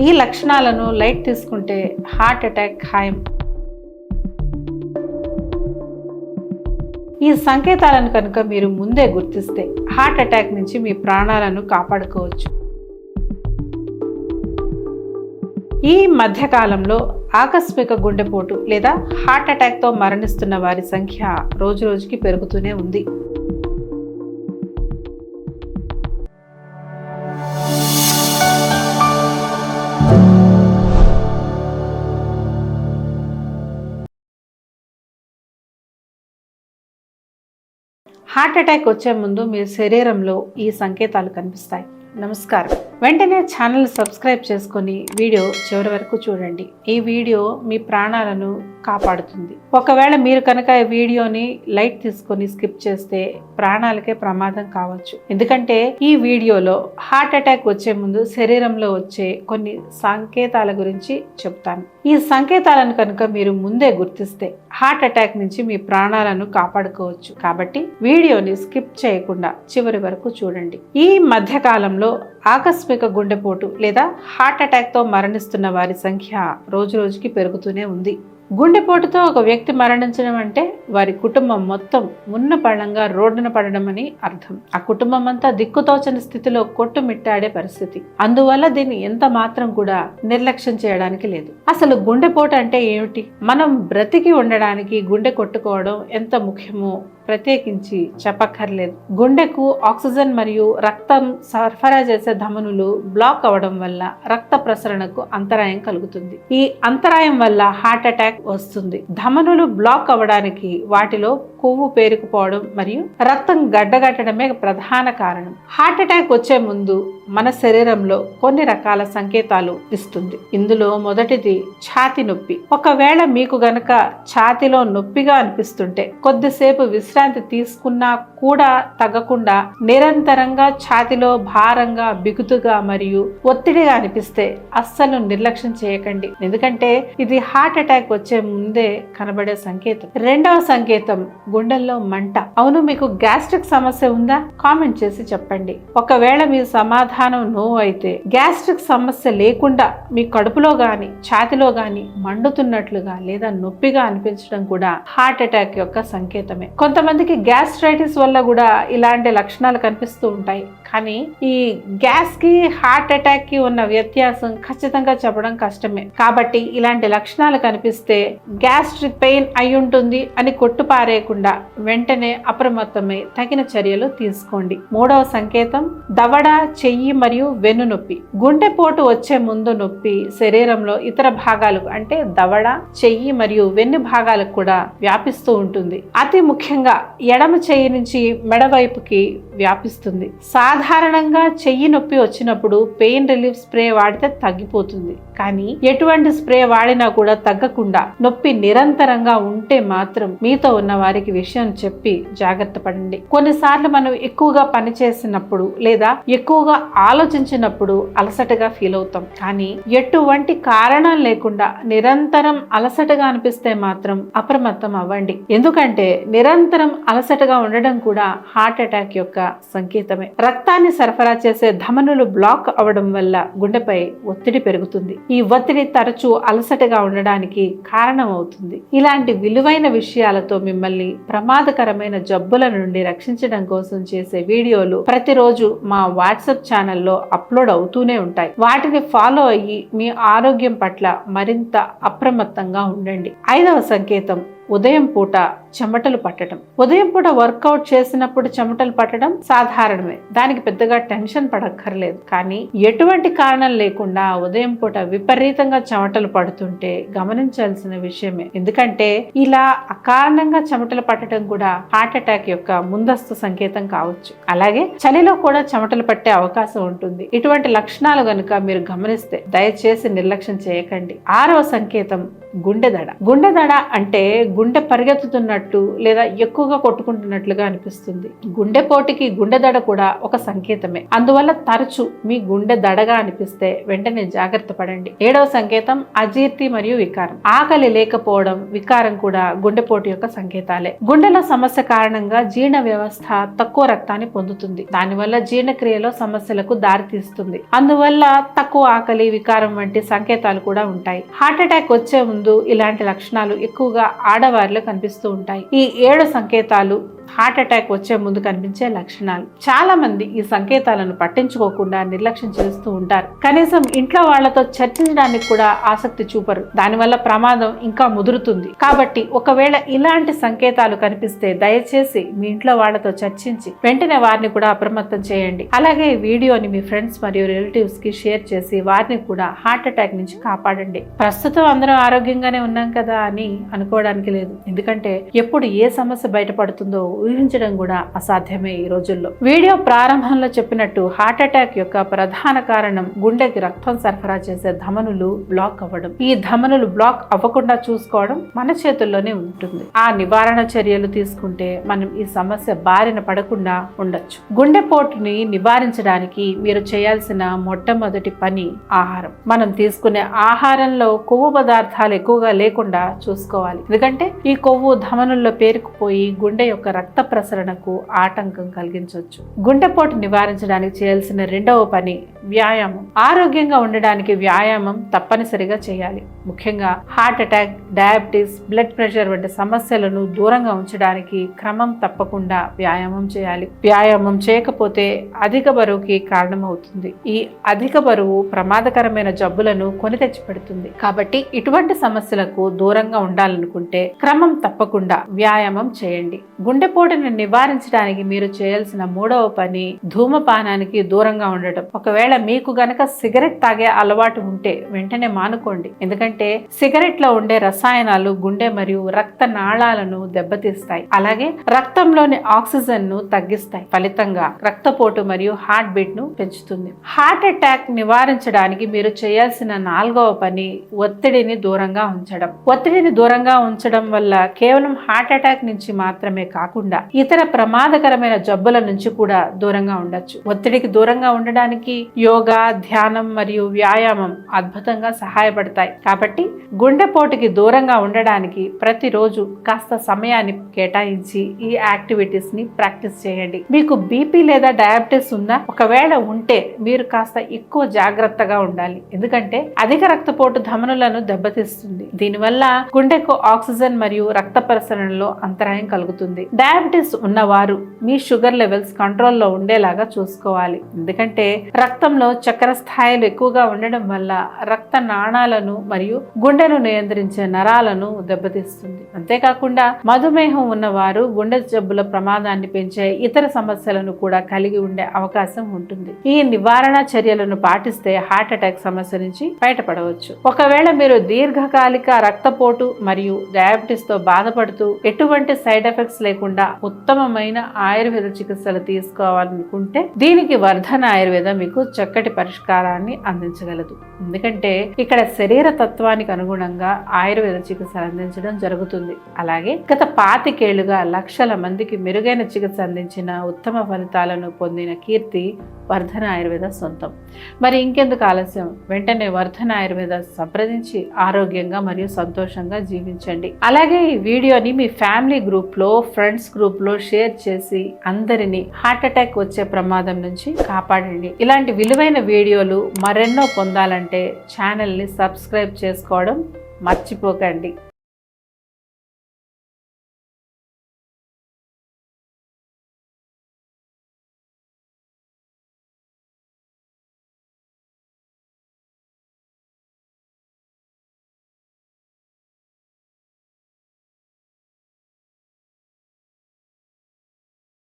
ఈ లక్షణాలను లైట్ తీసుకుంటే హార్ట్ అటాక్ ఖాయం. ఈ సంకేతాలను కనుక మీరు ముందే గుర్తిస్తే హార్ట్ అటాక్ నుంచి మీ ప్రాణాలను కాపాడుకోవచ్చు. ఈ మధ్యకాలంలో ఆకస్మిక గుండెపోటు లేదా హార్ట్ అటాక్తో మరణిస్తున్న వారి సంఖ్య రోజురోజుకి పెరుగుతూనే ఉంది. హార్ట్ అటాక్ వచ్చే ముందు మీ శరీరంలో ఈ సంకేతాలు కనిపిస్తాయి. నమస్కారం. వెంటనే ఛానల్ సబ్స్క్రైబ్ చేసుకొని వీడియో చివరి వరకు చూడండి. ఈ వీడియో మీ ప్రాణాలను కాపాడుతుంది. ఒకవేళ మీరు కనుక ఈ వీడియోని లైట్ తీసుకొని స్కిప్ చేస్తే ప్రాణాలకే ప్రమాదం కావచ్చు. ఎందుకంటే ఈ వీడియోలో హార్ట్ అటాక్ వచ్చే ముందు శరీరంలో వచ్చే కొన్ని సంకేతాల గురించి చెప్తాను. ఈ సంకేతాలను కనుక మీరు ముందే గుర్తిస్తే హార్ట్ అటాక్ నుంచి మీ ప్రాణాలను కాపాడుకోవచ్చు. కాబట్టి వీడియోని స్కిప్ చేయకుండా చివరి వరకు చూడండి. ఈ మధ్యకాలంలో ఆకస్మిక గుండెపోటు లేదా హార్ట్ అటాక్తో మరణిస్తున్న వారి సంఖ్య రోజురోజుకి పెరుగుతూనే ఉంది. గుండెపోటుతో ఒక వ్యక్తి మరణించడం అంటే వారి కుటుంబం మొత్తం ఉన్న పళ్ళంగా రోడ్డున పడడం అని అర్థం. ఆ కుటుంబం అంతా దిక్కుతోచని స్థితిలో కొట్టుమిట్టాడే పరిస్థితి. అందువల్ల దీన్ని ఎంత మాత్రం కూడా నిర్లక్ష్యం చేయడానికి లేదు. అసలు గుండెపోటు అంటే ఏమిటి? మనం బ్రతికి ఉండడానికి గుండె కొట్టుకోవడం ఎంత ముఖ్యమో ప్రత్యేకించి చెప్పక్కర్లేదు. గుండెకు ఆక్సిజన్ మరియు రక్తం సరఫరా చేసే ధమనులు బ్లాక్ అవడం వల్ల రక్త ప్రసరణకు అంతరాయం కలుగుతుంది. ఈ అంతరాయం వల్ల హార్ట్ అటాక్ వస్తుంది. ధమనులు బ్లాక్ అవ్వడానికి వాటిలో కొవ్వు పేరుకుపోవడం మరియు రక్తం గడ్డగట్టడమే ప్రధాన కారణం. హార్ట్ అటాక్ వచ్చే ముందు మన శరీరంలో కొన్ని రకాల సంకేతాలు ఇస్తుంది. ఇందులో మొదటిది ఛాతీ నొప్పి. ఒకవేళ మీకు గనక ఛాతీలో నొప్పిగా అనిపిస్తుంటే కొద్దిసేపు విశ్రాంతి తీసుకున్నా కూడా తగ్గకుండా నిరంతరంగా ఛాతీలో భారంగా బిగుతుగా మరియు ఒత్తిడిగా అనిపిస్తే అస్సలు నిర్లక్ష్యం చేయకండి. ఎందుకంటే ఇది హార్ట్ అటాక్ వచ్చే ముందే కనబడే సంకేతం. రెండవ సంకేతం గుండెల్లో మంట. అవును, మీకు గ్యాస్ట్రిక్ సమస్య ఉందా? కామెంట్ చేసి చెప్పండి. ఒకవేళ మీ సమాధానం నో అయితే గ్యాస్ట్రిక్ సమస్య లేకుండా మీ కడుపులో గాని ఛాతీలో గాని మండుతున్నట్లుగా లేదా నొప్పిగా అనిపించడం కూడా హార్ట్ అటాక్ యొక్క సంకేతమే. కొంతమందికి గ్యాస్ట్రైటిస్ వల్ల కూడా ఇలాంటి లక్షణాలు కనిపిస్తూ ఉంటాయి. కానీ ఈ గ్యాస్ కి హార్ట్ అటాక్ కి ఉన్న వ్యత్యాసం ఖచ్చితంగా చెప్పడం కష్టమే. కాబట్టి ఇలాంటి లక్షణాలు కనిపిస్తే గ్యాస్ట్రిక్ పెయిన్ అయి ఉంటుంది అని కొట్టుపారేయకుండా వెంటనే అప్రమత్తమై తగిన చర్యలు తీసుకోండి. మూడవ సంకేతం దవడ, చెయ్యి మరియు వెన్ను నొప్పి. గుండెపోటు వచ్చే ముందు నొప్పి శరీరంలో ఇతర భాగాలకు అంటే దవడ, చెయ్యి మరియు వెన్ను భాగాలకు కూడా వ్యాపిస్తూ ఉంటుంది. అతి ముఖ్యంగా ఎడమ చెయ్యి నుంచి మెడ వైపుకి వ్యాపిస్తుంది. సాధారణంగా చెయ్యి నొప్పి వచ్చినప్పుడు పెయిన్ రిలీఫ్ స్ప్రే వాడితే తగ్గిపోతుంది. కానీ ఎటువంటి స్ప్రే వాడినా కూడా తగ్గకుండా నొప్పి నిరంతరంగా ఉంటే మాత్రం మీతో ఉన్న వారికి విషయం చెప్పి జాగ్రత్త పడండి. కొన్నిసార్లు మనం ఎక్కువగా పని చేసినప్పుడు లేదా ఎక్కువగా ఆలోచించినప్పుడు అలసటగా ఫీల్ అవుతాం. కానీ ఎటువంటి కారణం లేకుండా నిరంతరం అలసటగా అనిపిస్తే మాత్రం అప్రమత్తం అవ్వండి. ఎందుకంటే నిరంతరం అలసటగా ఉండడం కూడా హార్ట్ అటాక్ యొక్క సంకేతమే. రక్తాన్ని సరఫరా చేసే ధమనులు బ్లాక్ అవడం వల్ల గుండెపై ఒత్తిడి పెరుగుతుంది. ఈ ఒత్తిడి తరచూ అలసటగా ఉండడానికి కారణం అవుతుంది. ఇలాంటి విలువైన విషయాలతో మిమ్మల్ని ప్రమాదకరమైన జబ్బుల నుండి రక్షించడం కోసం చేసే వీడియోలు ప్రతిరోజు మా వాట్సాప్ ఛానల్లో అప్లోడ్ అవుతూనే ఉంటాయి. వాటిని ఫాలో అయ్యి మీ ఆరోగ్యం పట్ల మరింత అప్రమత్తంగా ఉండండి. ఐదవ సంకేతం ఉదయం పూట చెమటలు పట్టడం. ఉదయం పూట వర్కౌట్ చేసినప్పుడు చెమటలు పట్టడం సాధారణమే. దానికి పెద్దగా టెన్షన్ పడక్కర్లేదు. కానీ ఎటువంటి కారణం లేకుండా ఉదయం పూట విపరీతంగా చెమటలు పడుతుంటే గమనించాల్సిన విషయమే. ఎందుకంటే ఇలా అకారణంగా చెమటలు పట్టడం కూడా హార్ట్ అటాక్ యొక్క ముందస్తు సంకేతం కావచ్చు. అలాగే చలిలో కూడా చెమటలు పట్టే అవకాశం ఉంటుంది. ఇటువంటి లక్షణాలు గనుక మీరు గమనిస్తే దయచేసి నిర్లక్ష్యం చేయకండి. ఆరవ సంకేతం గుండె దడ. గుండె దడ అంటే గుండె పరిగెత్తుతున్నట్టు లేదా ఎక్కువగా కొట్టుకుంటున్నట్లుగా అనిపిస్తుంది. గుండెపోటుకి గుండె దడ కూడా ఒక సంకేతమే. అందువల్ల తరచు మీ గుండె దడగా అనిపిస్తే వెంటనే జాగ్రత్త పడండి. 7వ సంకేతం అజీర్తి మరియు వికారం. ఆకలి లేకపోవడం, వికారం కూడా గుండెపోటు యొక్క సంకేతాలే. గుండెల సమస్య కారణంగా జీర్ణ వ్యవస్థ తక్కువ రక్తాన్ని పొందుతుంది. దానివల్ల జీర్ణక్రియలో సమస్యలకు దారితీస్తుంది. అందువల్ల తక్కువ ఆకలి, వికారం వంటి సంకేతాలు కూడా ఉంటాయి. హార్ట్ అటాక్ వచ్చే ముందు ఇలాంటి లక్షణాలు ఎక్కువగా ఆడవారిలో కనిపిస్తూ ఉంటాయి. ఈ 7 సంకేతాలు హార్ట్ అటాక్ వచ్చే ముందు కనిపించే లక్షణాలు. చాలా మంది ఈ సంకేతాలను పట్టించుకోకుండా నిర్లక్ష్యం చేస్తూ ఉంటారు. కనీసం ఇంట్లో వాళ్లతో చర్చించడానికి కూడా ఆసక్తి చూపరు. దానివల్ల ప్రమాదం ఇంకా ముదురుతుంది. కాబట్టి ఒకవేళ ఇలాంటి సంకేతాలు కనిపిస్తే దయచేసి మీ ఇంట్లో వాళ్లతో చర్చించి వెంటనే వారిని కూడా అప్రమత్తం చేయండి. అలాగే ఈ వీడియోని మీ ఫ్రెండ్స్ మరియు రిలేటివ్స్ కి షేర్ చేసి వారిని కూడా హార్ట్ అటాక్ నుంచి కాపాడండి. ప్రస్తుతం అందరం ఆరోగ్యంగానే ఉన్నాం కదా అని అనుకోవడానికి లేదు. ఎందుకంటే ఎప్పుడు ఏ సమస్య బయటపడుతుందో ఊహించడం కూడా అసాధ్యమే ఈ రోజుల్లో. వీడియో ప్రారంభంలో చెప్పినట్టు హార్ట్ అటాక్ యొక్క ప్రధాన కారణం గుండెకి రక్తం సరఫరా చేసే ధమనులు బ్లాక్ అవ్వడం. ఈ ధమనులు బ్లాక్ అవ్వకుండా చూసుకోవడం మన చేతుల్లోనే ఉంటుంది. ఆ నివారణ చర్యలు తీసుకుంటే మనం ఈ సమస్య బారిన పడకుండా ఉండొచ్చు. గుండెపోటుని నివారించడానికి మీరు చేయాల్సిన మొట్టమొదటి పని ఆహారం. మనం తీసుకునే ఆహారంలో కొవ్వు పదార్థాలు ఎక్కువగా లేకుండా చూసుకోవాలి. ఎందుకంటే ఈ కొవ్వు ధమనుల్లో పేరుకుపోయి గుండె యొక్క రక్త ప్రసరణకు ఆటంకం కలిగించవచ్చు. గుండెపోటు నివారించడానికి చేయాల్సిన 2వ పని వ్యాయామం. ఆరోగ్యంగా ఉండడానికి వ్యాయామం తప్పనిసరిగా చేయాలి. ముఖ్యంగా heart attack, diabetes, blood pressure వంటి సమస్యలను దూరంగా ఉంచడానికి క్రమం తప్పకుండా వ్యాయామం చేయాలి. వ్యాయామం చేయకపోతే అధిక బరువుకి కారణమవుతుంది. ఈ అధిక బరువు ప్రమాదకరమైన జబ్బులను కొని తెచ్చి పెడుతుంది. కాబట్టి ఇటువంటి సమస్యలకు దూరంగా ఉండాలనుకుంటే క్రమం తప్పకుండా వ్యాయామం చేయండి. గుండెపోటును నివారించడానికి మీరు చేయాల్సిన 3వ పని ధూమపానానికి దూరంగా ఉండటం. ఒకవేళ మీకు గనక సిగరెట్ తాగే అలవాటు ఉంటే వెంటనే మానుకోండి. ఎందుకంటే సిగరెట్ లో ఉండే రసాయనాలు గుండె మరియు రక్త నాళాలను దెబ్బతీస్తాయి. అలాగే రక్తంలోని ఆక్సిజన్ ను తగ్గిస్తాయి. ఫలితంగా రక్తపోటు మరియు హార్ట్ బీట్ ను పెంచుతుంది. హార్ట్ అటాక్ నివారించడానికి మీరు చేయాల్సిన 4వ పని ఒత్తిడిని దూరంగా ఉంచడం. ఒత్తిడిని దూరంగా ఉంచడం వల్ల కేవలం హార్ట్ అటాక్ నుంచి మాత్రమే కాకుండా ఇతర ప్రమాదకరమైన జబ్బుల నుంచి కూడా దూరంగా ఉండొచ్చు. ఒత్తిడికి దూరంగా ఉండడానికి యోగా, ధ్యానం మరియు వ్యాయామం అద్భుతంగా సహాయపడతాయి. కాబట్టి గుండెపోటుకి దూరంగా ఉండడానికి ప్రతిరోజు కాస్త సమయాన్ని కేటాయించి ఈ యాక్టివిటీస్ ని ప్రాక్టీస్ చేయండి. మీకు బీపీ లేదా డయాబెటీస్ ఉందా? ఒకవేళ ఉంటే మీరు కాస్త ఎక్కువ జాగ్రత్తగా ఉండాలి. ఎందుకంటే అధిక రక్తపోటు ధమనులను దెబ్బతీస్తుంది. దీనివల్ల గుండెకు ఆక్సిజన్ మరియు రక్త ప్రసరణలో అంతరాయం కలుగుతుంది. డయాబెటీస్ ఉన్నవారు మీ షుగర్ లెవెల్స్ కంట్రోల్లో ఉండేలాగా చూసుకోవాలి. ఎందుకంటే రక్తంలో చక్కెర స్థాయిలు ఎక్కువగా ఉండడం వల్ల రక్త నాళాలను మరియు గుండెను నియంత్రించే నరాలను దెబ్బతీస్తుంది. అంతేకాకుండా మధుమేహం ఉన్నవారు గుండె జబ్బుల ప్రమాదాన్ని పెంచే ఇతర సమస్యలను కూడా కలిగి ఉండే అవకాశం ఉంటుంది. ఈ నివారణ చర్యలను పాటిస్తే హార్ట్ అటాక్ సమస్య నుంచి బయటపడవచ్చు. ఒకవేళ మీరు దీర్ఘకాలిక రక్తపోటు మరియు డయాబెటీస్ తో బాధపడుతూ ఎటువంటి సైడ్ ఎఫెక్ట్స్ లేకుండా ఉత్తమమైన ఆయుర్వేద చికిత్సలు తీసుకోవాలనుకుంటే దీనికి వర్ధన ఆయుర్వేద మీకు చక్కటి పరిష్కారాన్ని అందించగలదు. ఎందుకంటే ఇక్కడ శరీర తత్వానికి అనుగుణంగా ఆయుర్వేద చికిత్సలు అందించడం జరుగుతుంది. అలాగే గత 25 ఏళ్లుగా లక్షల మందికి మెరుగైన చికిత్స అందించిన ఉత్తమ ఫలితాలను పొందిన కీర్తి వర్ధన ఆయుర్వేద సొంతం. మరి ఇంకెందుకు ఆలస్యం? వెంటనే వర్ధన ఆయుర్వేద సంప్రదించి ఆరోగ్యంగా మరియు సంతోషంగా జీవించండి. అలాగే ఈ వీడియోని మీ ఫ్యామిలీ గ్రూప్ లో, ఫ్రెండ్స్ గ్రూప్ లో షేర్ చేసి అందరినీ హార్ట్ అటాక్ వచ్చే ప్రమాదం నుంచి కాపాడండి. ఇలాంటి విలువైన వీడియోలు మరెన్నో పొందాలంటే ఛానల్ని సబ్స్క్రైబ్ చేసుకోవడం మర్చిపోకండి.